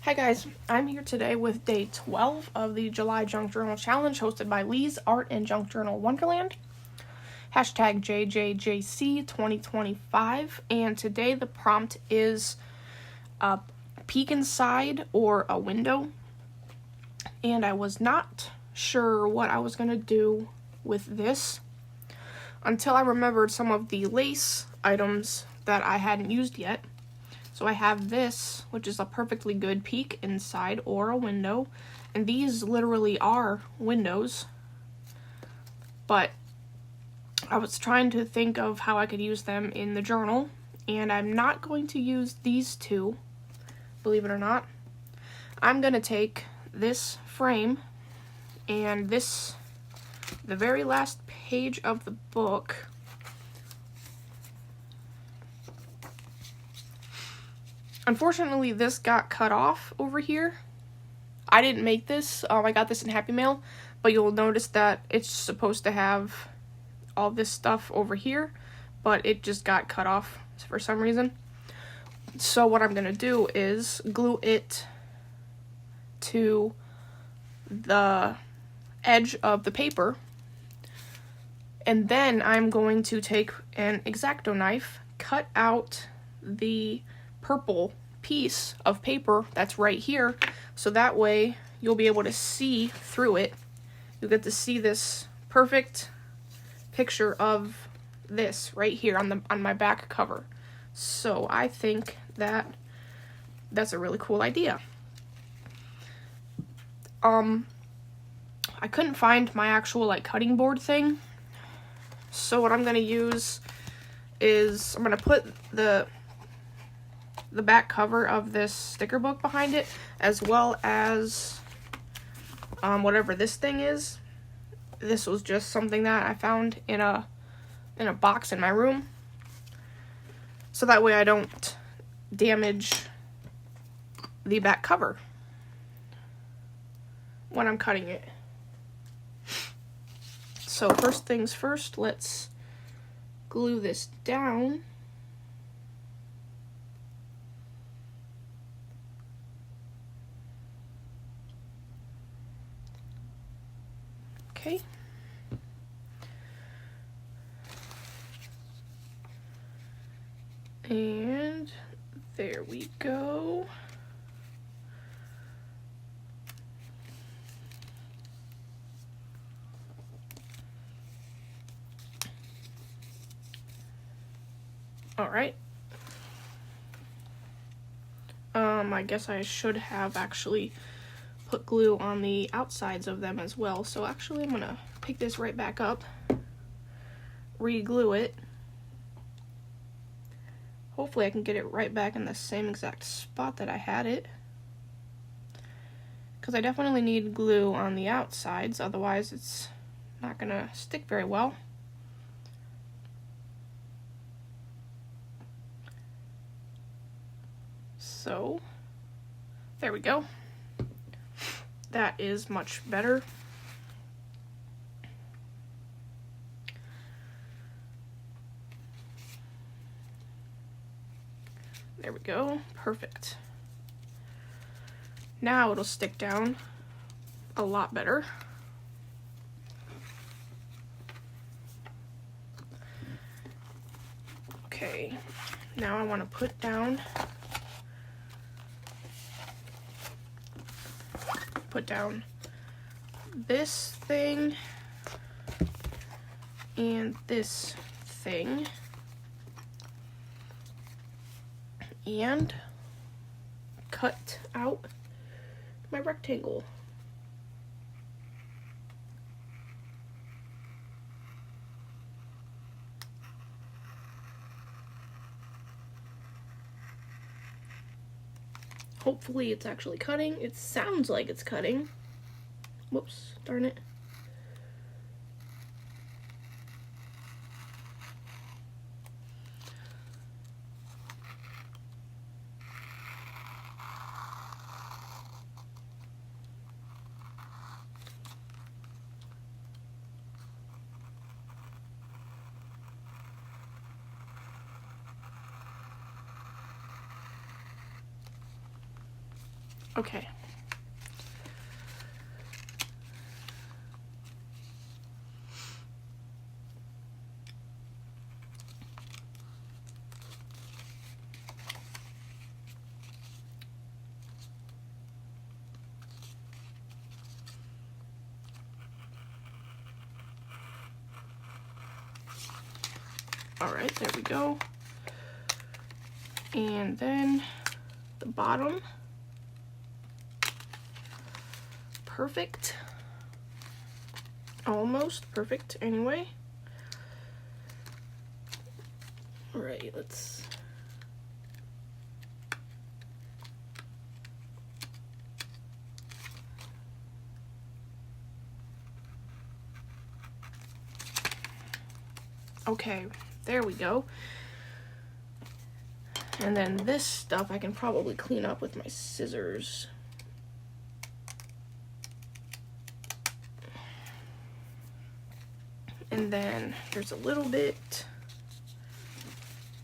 Hi guys, I'm here today with day 12 of the July Junk Journal Challenge hosted by Lee's Art and Junk Journal Wonderland. Hashtag JJJC2025, and today the prompt is a peek inside or a window. And I was not sure what I was going to do with this until I remembered some of the lace items that I hadn't used yet. So I have this, which is a perfectly good peek inside or a window, and these literally are windows, but I was trying to think of how I could use them in the journal, and I'm not going to use these two, believe it or not. I'm going to take this frame and the very last page of the book. Unfortunately, this got cut off over here. I didn't make this. I got this in Happy Mail, but you'll notice that it's supposed to have all this stuff over here, but it just got cut off for some reason. So what I'm going to do is glue it to the edge of the paper, and then I'm going to take an X-Acto knife, cut out the purple piece of paper that's right here, so that way you'll be able to see through it. You'll get to see this perfect picture of this right here on my back cover. So I think that that's a really cool idea. I couldn't find my actual cutting board thing, so what I'm gonna use is I'm gonna put the back cover of this sticker book behind it, as well as whatever this thing is. This was just something that I found in a box in my room, so that way I don't damage the back cover when I'm cutting it. So first things first, let's glue this down. Okay. And there we go. All right. I guess I should have actually put glue on the outsides of them as well. So actually I'm gonna pick this right back up, re-glue it. Hopefully I can get it right back in the same exact spot that I had it, because I definitely need glue on the outsides, otherwise it's not gonna stick very well. So there we go. That is much better. There we go. Perfect. Now it'll stick down a lot better. Okay, now I want to put down this thing and this thing, and cut out my rectangle. Hopefully it's actually cutting. It sounds like it's cutting. Whoops, darn it. Okay. All right, there we go. And then the bottom. Perfect. Almost perfect anyway. All right, let's... Okay, there we go. And then this stuff I can probably clean up with my scissors. And then there's a little bit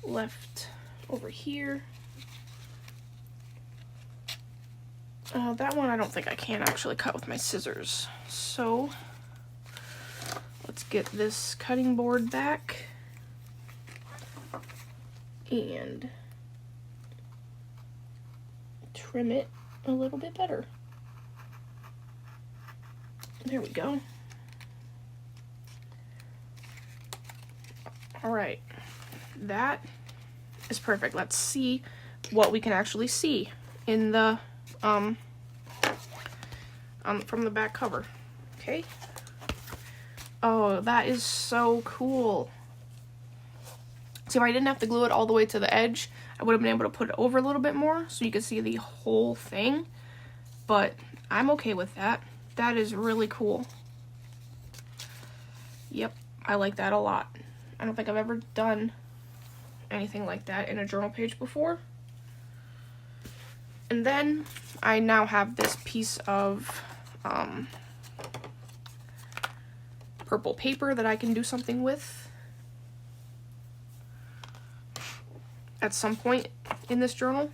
left over here. That one I don't think I can actually cut with my scissors. So let's get this cutting board back and trim it a little bit better. There we go. All right, that is perfect. Let's see what we can actually see in the from the back cover. Okay. Oh, that is so cool. See, if I didn't have to glue it all the way to the edge, I would have been able to put it over a little bit more so you could see the whole thing, but I'm okay with that. That is really cool. Yep, I like that a lot. I don't think I've ever done anything like that in a journal page before. And then I now have this piece of purple paper that I can do something with at some point in this journal.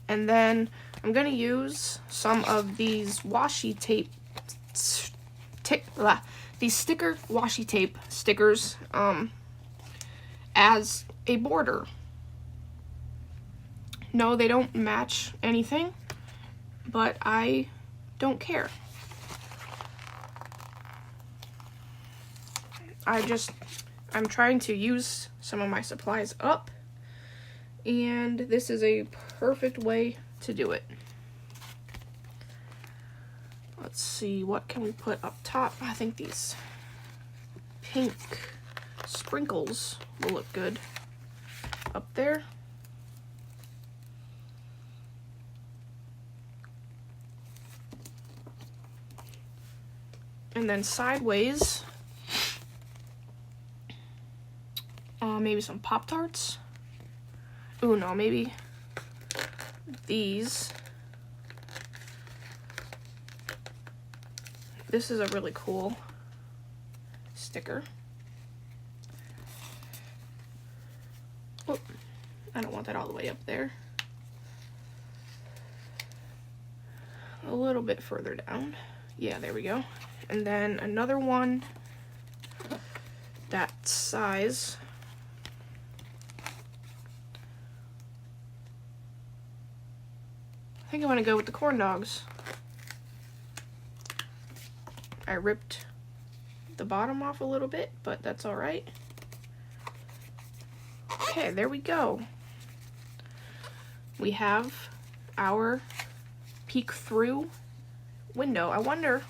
And then I'm gonna use some of these washi tape, these sticker washi tape stickers as a border. No, they don't match anything, but I don't care. I'm trying to use some of my supplies up, and this is a perfect way to do it. Let's see, what can we put up top? I think these pink sprinkles will look good up there. And then sideways, maybe some Pop-Tarts. Ooh, no, maybe these. This is a really cool sticker. Oh, I don't want that all the way up there. A little bit further down. Yeah, there we go. And then another one that size. I think I want to go with the corn dogs. I ripped the bottom off a little bit, but that's all right. Okay, there we go. We have our peek through window. I wonder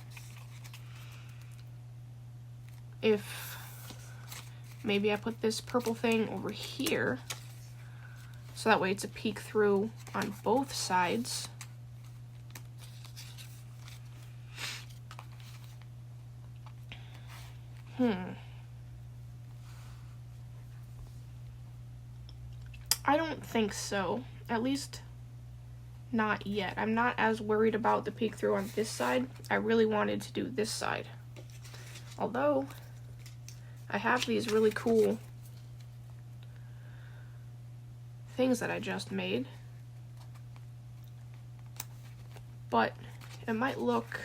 if maybe I put this purple thing over here so that way it's a peek through on both sides. I don't think so. At least not yet. I'm not as worried about the peek through on this side. I really wanted to do this side. Although I have these really cool things that I just made. but it might look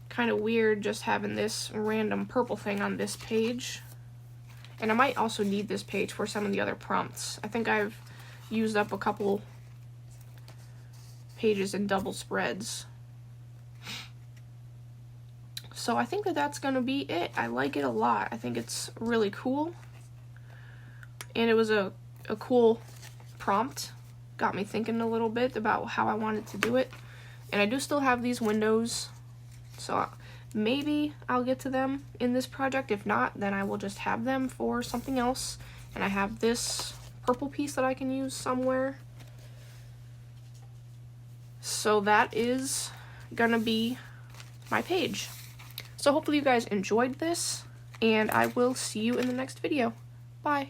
kind of weird just having this random purple thing on this page. And I might also need this page for some of the other prompts. I think I've used up a couple pages in double spreads. So I think that that's gonna be it. I like it a lot. I think it's really cool. And it was a cool prompt. Got me thinking a little bit about how I wanted to do it. And I do still have these windows, so maybe I'll get to them in this project. If not, then I will just have them for something else. And I have this purple piece that I can use somewhere. So that is gonna be my page. So hopefully you guys enjoyed this, and I will see you in the next video. Bye.